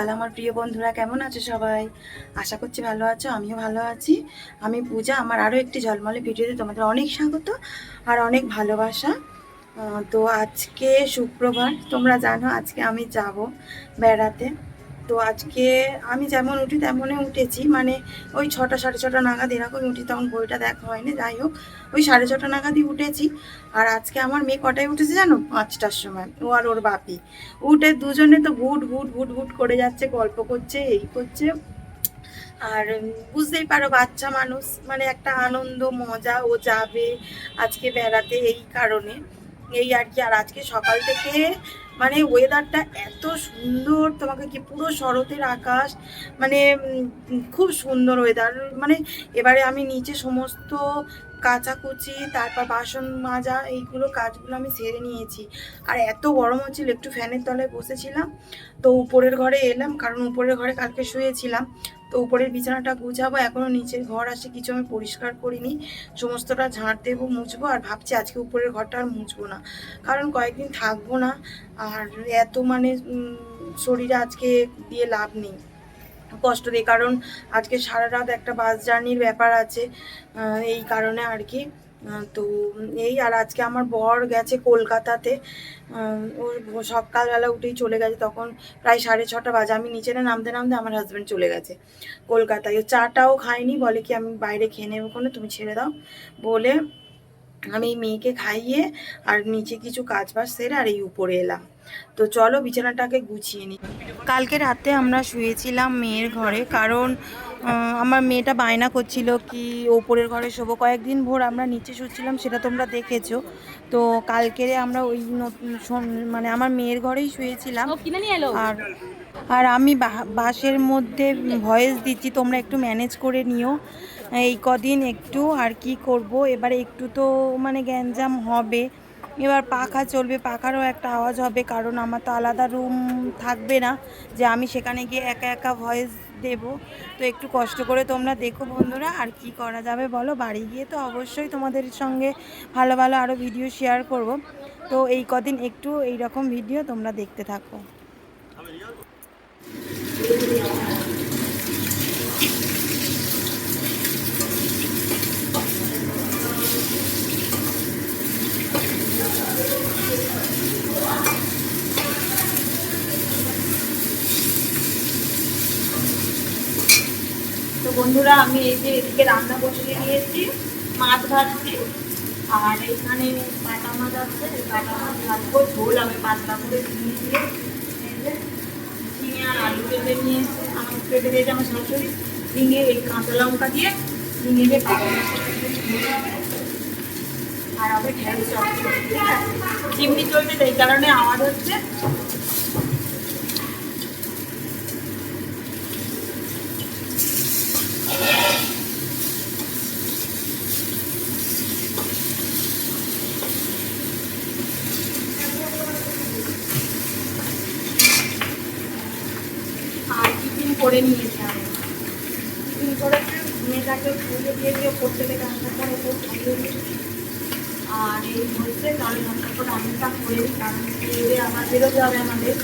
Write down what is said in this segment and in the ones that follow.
সকাল আমার প্রিয় বন্ধুরা, কেমন আছো সবাই? আশা করছি ভালো আছো, আমিও ভালো আছি। আমি পূজা, আমার আরও একটি ঝলমলে ভিডিওতে তোমাদের অনেক স্বাগত আর অনেক ভালোবাসা। তো আজকে শুক্রবার, তোমরা জানো আজকে আমি যাব বেড়াতে। তো আজকে আমি যেমন উঠি তেমনই উঠেছি, মানে ওই 6টা 6:30 নাগাদ এরকম উঠি, তখন বইটা দেখা হয়নি, যাই হোক ওই 6:30 নাগাদই উঠেছি। আর আজকে আমার মেয়ে কটায় উঠেছে জানো? 5টার সময়। ও আর ওর বাপি উঠে দুজনে তো ভুট ভুট ভুট ভুট করে যাচ্ছে, গল্প করছে, এই করছে। আর বুঝতেই পারো বাচ্চা মানুষ, মানে একটা আনন্দ মজা, ও যাবে আজকে বেড়াতে এই কারণে, এই আর কি। আর আজকে সকাল থেকে মানে ওয়েদারটা এত সুন্দর, তোমাকে কি পুরো শরতের আকাশ, মানে খুব সুন্দর ওয়েদার। মানে এবারে আমি নিচে সমস্ত কাচাকুচি, তারপর বাসন মাজা, এইগুলো কাজগুলো আমি সেরে নিয়েছি। আর এত গরম হচ্ছিল, একটু ফ্যানের তলায় বসেছিলাম। তো উপরের ঘরে এলাম, কারণ উপরের ঘরে কালকে শুয়েছিলাম। তো উপরের বিছানাটা গুছাবো, এখনও নিচের ঘর আসে কিছু আমি পরিষ্কার করিনি, সমস্তটা ঝাঁট দেবো, মুছবো। আর ভাবছি আজকে উপরের ঘরটা আর মুছবো না, কারণ কয়েকদিন থাকবো না। আর এত মানে শরীরে আজকে দিয়ে লাভ নেই, কষ্ট দিই, কারণ আজকে সারা রাত একটা বাস জার্নির ব্যাপার আছে, এই কারণে আর কি। তো এই, আর আজকে আমার বর গেছে কলকাতাতে। ও সকালবেলা উঠেই চলে গেছে, তখন প্রায় 6:30 বাজে। আমি নিচে নামতে নামতে আমার হাজব্যান্ড চলে গেছে কলকাতায়। ও চাটাও খায়নি, বলে কি আমি বাইরে খেয়ে নেবো, কোনো তুমি ছেড়ে দাও বলে আমি মেয়েকে খাইয়ে আর নিচে কিছু কাজ বাজ সেরে আর এই উপরে এলাম। তো চলো বিছানাটাকে গুছিয়ে নিই। কালকে রাতে আমরা শুয়েছিলাম মেয়ের ঘরে, কারণ আমার মেয়েটা বায়না করছিল কি ওপরের ঘরে শোবো। কয়েকদিন ভোর আমরা নিচে শুচ্ছিলাম, সেটা তোমরা দেখেছো। তো কালকেরে আমরা ওই মানে আমার মেয়ের ঘরেই শুয়েছিলাম। আর আর আমি বাসের মধ্যে ভয়েস দিচ্ছি, তোমরা একটু ম্যানেজ করে নিও এই কদিন একটু। আর কি করব, এবারে একটু তো মানে গ্যাঞ্জাম হবে। এবার পাখা চলবে, পাখারও একটা আওয়াজ হবে, কারণ আমার তো আলাদা রুম থাকবে না যে আমি সেখানে গিয়ে একা একা ভয়েস দেব। তো একটু কষ্ট করে তোমরা দেখো বন্ধুরা, আর কি করা যাবে বলো। বাড়ি গিয়ে তো অবশ্যই তোমাদের সঙ্গে ভালো ভালো আরও ভিডিও শেয়ার করব। তো এই কদিন একটু এই রকম ভিডিও তোমরা দেখতে থাকো। তো বন্ধুরা, আমি এই যে এদিকে রান্না বসিয়ে দিয়েছি, মাছ ভাজছি। আর এখানে কাটা মাছ আছে, কাটা মাছ ভাজবো, ঝোল আমি পাতলা করে ঝিঙে দিয়ে, ঝিঙে আর আলু কেটে নিয়েছে, আমার কেটে দিয়েছে আমার শাশুড়ি। ঝিঙে এই কাঁচা লঙ্কা দিয়ে ঝিঙে দিয়ে পাতা আর হবে ঢেঁড়স চচ্চড়ি, ঠিক আছে। চিমনি চলছে, এই কারণে আওয়াজ হচ্ছে। আর টিফিন করে নিয়েছে, আমি টিফিন করে মেয়েটাকে খুলে দিয়ে দিয়ে পড়তে থেকে আসার পরে ওকে খাইয়ে দিয়েছি। আর এই হচ্ছে তাহলে ঝটকা করে রান্নাটা করে দিই, কারণ খেয়ে আবার বেরোতে হবে আমাদের,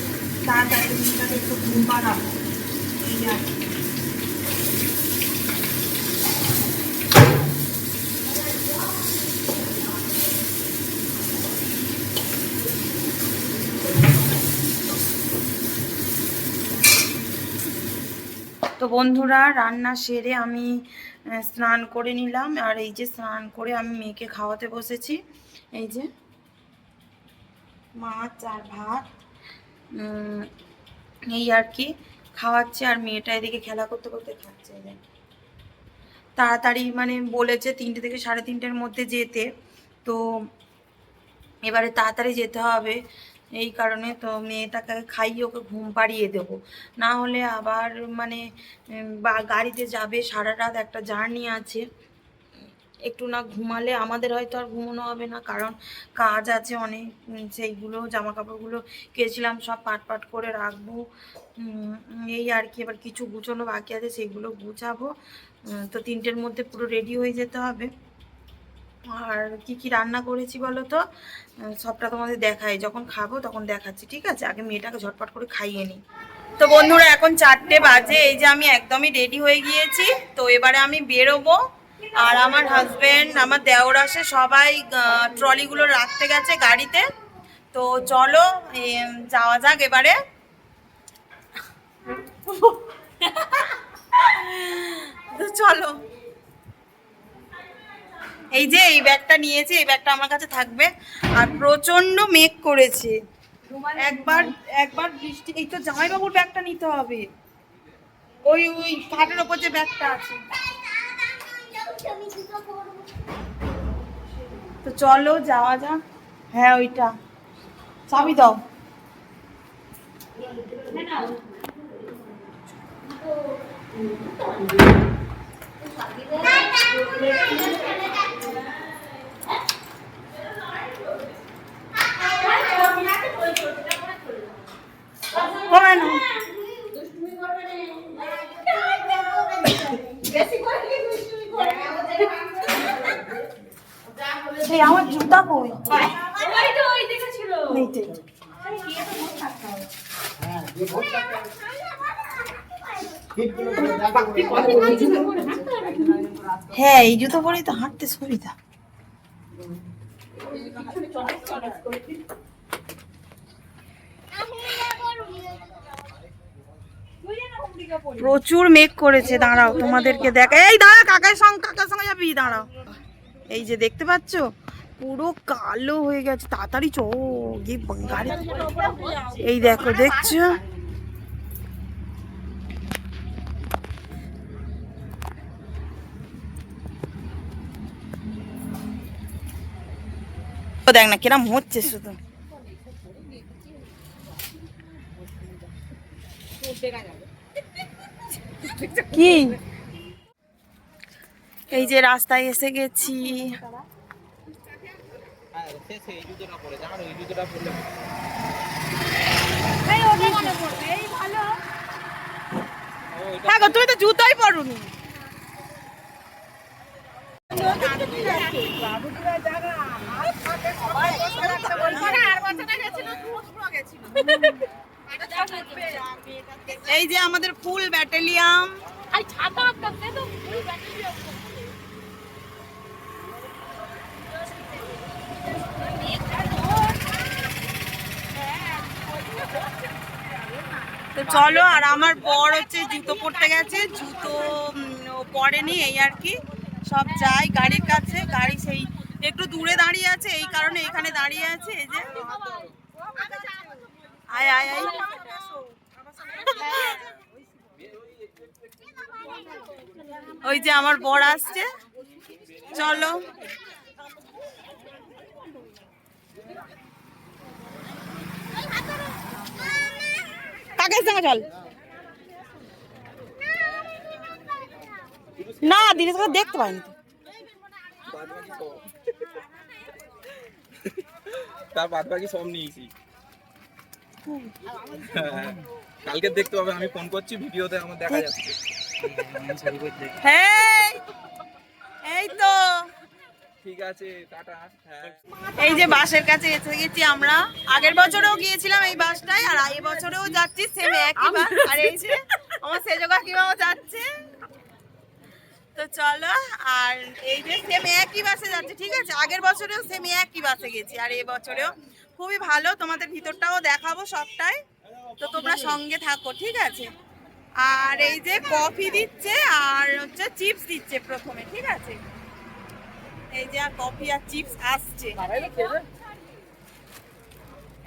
তাড়াতাড়ি মেয়েটাকে একটু ঘুম পাড়াবো, এই আর কি। তো বন্ধুরা, রান্না সেরে আমি স্নান করে নিলাম। আর এই যে স্নান করে আমি মেয়েকে খাওয়াতে বসেছি, এই যে মাছ আর ভাত, এই আর কি খাওয়াচ্ছে। আর মেয়েটা এদিকে খেলা করতে করতে খাচ্ছে। তাড়াতাড়ি মানে বলেছে 3টে থেকে 3:30-এর মধ্যে যেতে, তো এবারে তাড়াতাড়ি যেতে হবে, এই কারণে তো মেয়েটাকে খাইয়ে ওকে ঘুম পাড়িয়ে দেবো। না হলে আবার মানে বা গাড়িতে যাবে, সারা রাত একটা জার্নি আছে, একটু না ঘুমালে আমাদের হয়তো আর ঘুমানো হবে না, কারণ কাজ আছে অনেক। সেইগুলো জামা কাপড়গুলো কেচেছিলাম, সব পাট পাট করে রাখবো, এই আর কি। এবার কিছু গুছানো বাকি আছে, সেগুলো গুছাবো। তো 3টের মধ্যে পুরো রেডি হয়ে যেতে হবে। আর কি কি রান্না করেছি বলো তো, সবটা তোমাদের দেখাই, যখন খাবো তখন দেখাচ্ছি, ঠিক আছে। আগে মেয়েটাকে ঝটপট করে খাইয়ে নিই। তো বন্ধুরা এখন 4টে বাজে, এই যে আমি একদমই রেডি হয়ে গিয়েছি। তো এবারে আমি বেরোবো, আর আমার হাজবেন্ড, আমার দেওর আসে, সবাই ট্রলিগুলো রাখতে গেছে গাড়িতে। তো চলো যাওয়া যাক এবারে। তো চলো, এই যে এই ব্যাগটা নিয়েছি, এই ব্যাগটা আমার কাছে থাকবে। আর প্রচন্ড মেঘ করেছে, একবার একবার বৃষ্টি। এই তো জামাইবাবুর ব্যাগটা নিতে হবে, ওই ওই খাটের ওপর যে ব্যাগটা আছে। তো চলো যাওয়া যাক। হ্যাঁ ওইটা, চাবি দাও। আমার জুতা কই? হ্যাঁ এই জুতো পরেই তো হাঁটতে সুবিধা। প্রচুর মেঘ করেছে, দাঁড়াও তোমাদেরকে দেখা। এই দাঁড়া, কাকার সঙ্গে যাবি, দাঁড়াও। এই যে দেখতে পাচ্ছ পুরো কালো হয়ে গেছে, তাড়াতাড়ি চো গাড়ি। এই দেখো, দেখছো? দেখ না কিরম হচ্ছে শুধু। কি এই যে রাস্তায় এসে গেছি। হ্যাঁ গো, তুমি তো জুতোই পরোনি। এই যে আমাদের ফুল ব্যাটালিয়ন। তো চলো, আর আমার বর হচ্ছে জুতো পরতে গেছে, জুতো পরেনি, এই আর কি। সব যাই গাড়ির কাছে, গাড়ি সেই একটু দূরে দাঁড়িয়ে আছে, এই কারণে এখানে দাঁড়িয়ে আছে। এই যে আয় আয় আয়, ওই যে আমার বর আসছে। চলো কাকের সঙ্গে চল। না দিনের সঙ্গে দেখতে পাইনি তো। তার বাদ বাকি সব নিয়েছি, কালকে দেখতে পাবে। আমি ফোন করছি, ভিডিওতে আমার দেখা যাচ্ছে। হ্যাঁ এই তো ঠিক আছে, টাটা। হ্যাঁ, এই যে বাসের কাছে এসে গেছি আমরা। আগের বছরেও গিয়েছিলাম এই বাসটায়, আর এই বছরেও যাচ্ছি সেম একই বাস। আর এই যে আমার সেজো কাকিমাও যাচ্ছে। তো চলো, আর এই যে সেম একই বাসে যাচ্ছে, ঠিক আছে? আগের বছরেও সেম একই বাসে গেছি, আর এই বছরেও খুবই ভালো। তোমাদের ভিতরটাও দেখাবো সবটাই, তো তোমরা সঙ্গে থাকো, ঠিক আছে? আর এই যে কফি দিচ্ছে, আর হচ্ছে চিপস দিচ্ছে প্রথমে, ঠিক আছে? এই যে আর কফি আর চিপস আসছে।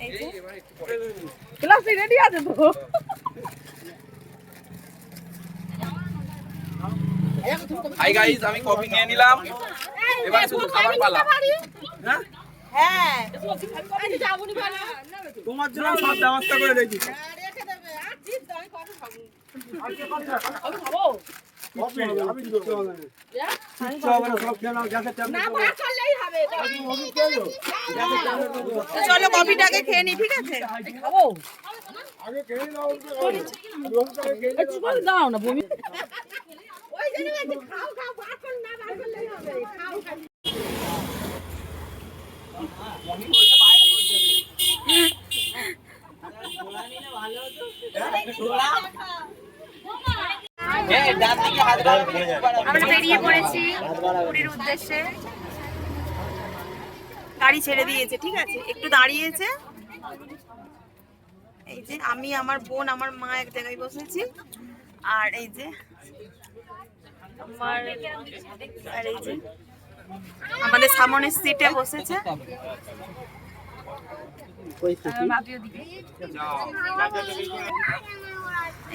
এই যে ক্লাস রেডি আছে তো। হাই গাইস, আমি কফি নিয়ে নিলাম, এবার শুধু খাবার পালা। হ্যাঁ তোমার জন্য সব ব্যবস্থা করে রেখেছি। চলো কফিটাকে খেয়ে নি, ঠিক আছে? দাও না বমি। আমরা বেরিয়ে পড়েছি পুরীর উদ্দেশ্যে। গাড়ি ছেড়ে দিয়েছে, ঠিক আছে, একটু দাঁড়িয়েছে। এই যে আমি, আমার বোন, আমার মা এক জায়গায় বসেছি। আর এই যে আমার, আর এই যে আমাদের সামনের সিটে বসেছে।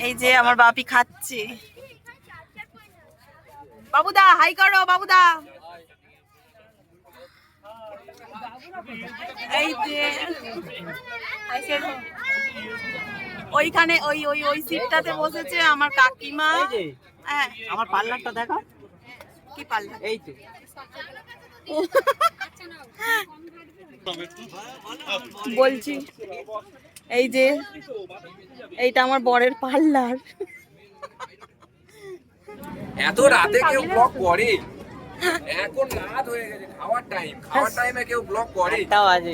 এই যে আমার বাপি খাচ্ছে। বাবুদা হাই করো, বাবুদা। এই যে ওইখানে ওই ওই ওই সিটটাতে বসেছে আমার কাকিমা। হ্যাঁ, আমার পার্লারটা দেখো। কি পার্লার? এই তো বলছি, এই যে এইটা আমার বরের পার্লার। এত রাতে কেউ ব্লগ করে? এখন রাত হয়ে গেছে, খাওয়ার টাইম, খাওয়ার টাইমে কেউ ব্লগ করে? তাও আছে।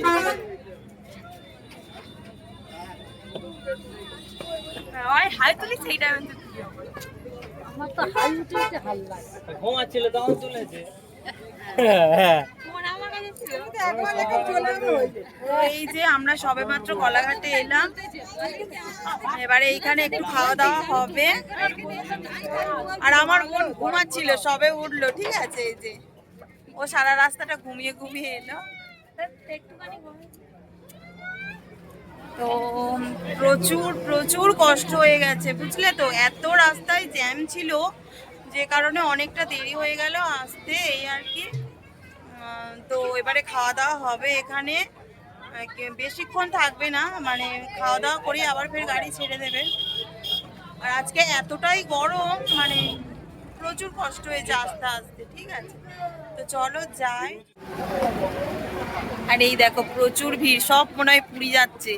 হাই তুলি সেই টাইমে ঘুমাচ্ছিল তখন তুলেছে। এই যে আমরা সবেমাত্র কলাঘাটে এলাম, এবারে এইখানে একটু খাওয়া দাওয়া হবে। আর আমার বোন ঘুমাচ্ছিল, সবে উঠলো, ঠিক আছে। এই যে ও সারা রাস্তাটা ঘুমিয়ে ঘুমিয়ে এলো। তো প্রচুর প্রচুর কষ্ট হয়ে গেছে, বুঝলে তো। এত রাস্তায় জ্যাম ছিল, যে কারণে অনেকটা দেরি হয়ে গেল আসতে, এই আর কি। তো এবারে খাওয়া দাওয়া হবে এখানে, বেশিক্ষণ থাকবে না, মানে খাওয়া দাওয়া করে আবার ফের গাড়ি ছেড়ে দেবে। আর আজকে এতটাই গরম, মানে প্রচুর কষ্ট হয়েছে আস্তে আস্তে, ঠিক আছে। তো চলো যাই। আর এই দেখো প্রচুর ভিড়, সব মনে হয় পুরী যাচ্ছে।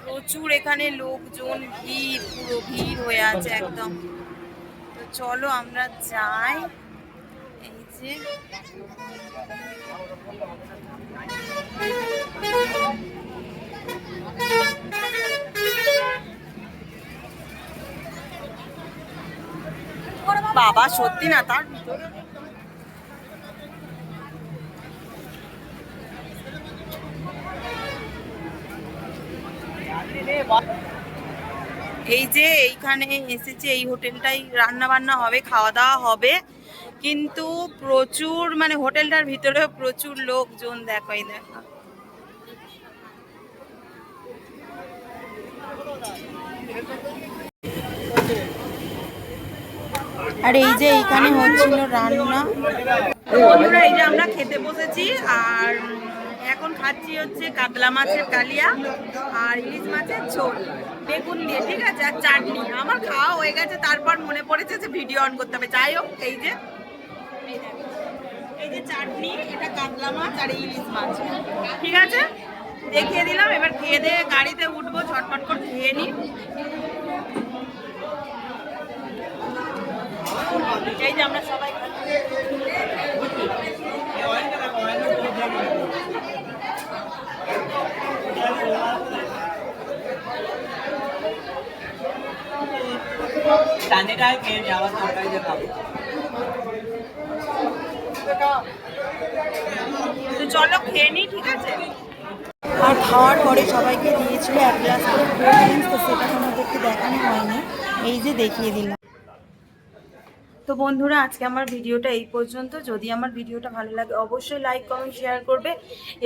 প্রচুর এখানে লোকজন, ভিড়, পুরো ভিড় হয়ে আছে একদম। তো চলো আমরা যাই। এই যে বাবা, সত্যি না, তার ভিতরে এই যে এইখানে এসেছে, এই হোটেলটাই রান্না বান্না হবে, খাওয়া দাওয়া হবে। কিন্তু প্রচুর, মানে হোটেলটার ভিতরে প্রচুর লোকজন, দেখো এই দেখো। আর এই যে এইখানে হচ্ছিল রান্না। বন্ধুরা, এই যে আমরা খেতে বসেছি, আর এখন খাচ্ছি হচ্ছে কাতলা মাছের কালিয়া আর ইলিশ মাছের ঝোল বেগুন দিয়ে, ঠিক আছে, আর চাটনি। আমার খাওয়া হয়ে গেছে, তারপর মনে পড়েছে যে ভিডিও অন করতে হবে। যাই হোক, এই যে এই যে চাটনি, এটা কাতলা মাছ আর ইলিশ মাছ, ঠিক আছে, দেখিয়ে দিলাম। এবার খেয়ে দিয়ে গাড়িতে উঠবো, ঝটপট করে খেয়ে নিই। এই যে আমরা সবাই টানেটা খেয়ে নি, আবার তরকারিতে খাবো। তো চলো খেয়ে নিই, ঠিক আছে। আর খাওয়ার পরে সবাইকে দিয়েছিল এক গ্লাস করে কোল্ড ড্রিঙ্কস, তো সেটা তোমাদেরকে দেখানো হয়নি, এই যে দেখিয়ে দিলাম। তো বন্ধুরা, আজকে আমার ভিডিওটা এই পর্যন্ত। যদি আমার ভিডিওটা ভালো লাগে অবশ্যই লাইক, কমেন্ট, শেয়ার করবে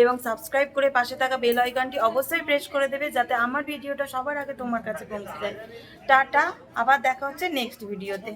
এবং সাবস্ক্রাইব করে পাশে থাকা বেল আইকনটি অবশ্যই প্রেস করে দেবে, যাতে আমার ভিডিওটা সবার আগে তোমার কাছে পৌঁছে যায়। টাটা, আবার দেখা হচ্ছে নেক্সট ভিডিওতে।